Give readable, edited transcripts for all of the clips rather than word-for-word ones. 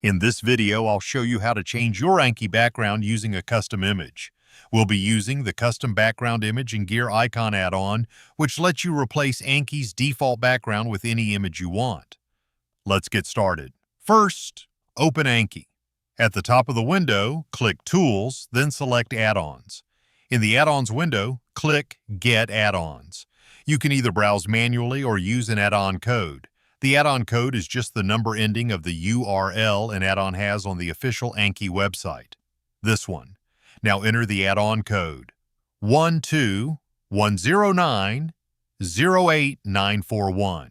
In this video, I'll show you how to change your Anki background using a custom image. We'll be using the Custom Background Image and Gear Icon add-on, which lets you replace Anki's default background with any image you want. Let's get started. First, open Anki. At the top of the window, click Tools, then select Add-ons. In the Add-ons window, click Get Add-ons. You can either browse manually or use an add-on code. The add-on code is just the number ending of the URL an add-on has on the official Anki website. This one. Now enter the add-on code 12109-08941.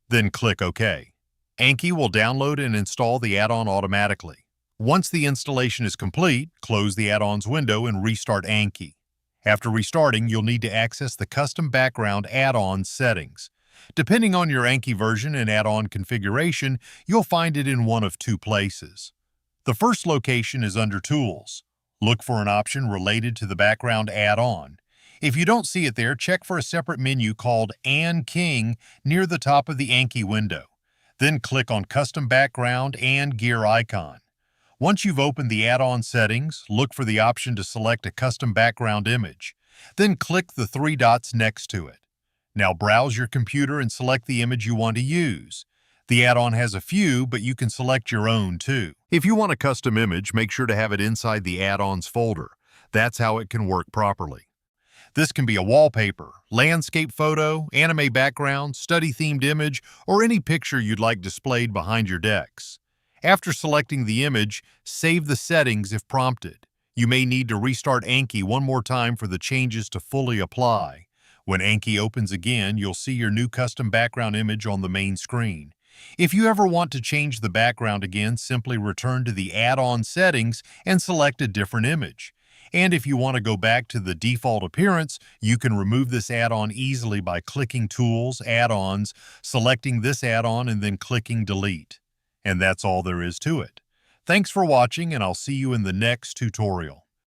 Then click OK. Anki will download and install the add-on automatically. Once the installation is complete, close the add-ons window and restart Anki. After restarting, you'll need to access the Custom Background add-on settings. Depending on your Anki version and add-on configuration, you'll find it in one of two places. The first location is under Tools. Look for an option related to the background add-on. If you don't see it there, check for a separate menu called Anki near the top of the Anki window. Then click on Custom Background and Gear Icon. Once you've opened the add-on settings, look for the option to select a custom background image. Then click the three dots next to it. Now browse your computer and select the image you want to use. The add-on has a few, but you can select your own too. If you want a custom image, make sure to have it inside the add-ons folder. That's how it can work properly. This can be a wallpaper, landscape photo, anime background, study-themed image, or any picture you'd like displayed behind your decks. After selecting the image, save the settings if prompted. You may need to restart Anki one more time for the changes to fully apply. When Anki opens again, you'll see your new custom background image on the main screen. If you ever want to change the background again, simply return to the add-on settings and select a different image. And if you want to go back to the default appearance, you can remove this add-on easily by clicking Tools, Add-ons, selecting this add-on, and then clicking Delete. And that's all there is to it. Thanks for watching, and I'll see you in the next tutorial.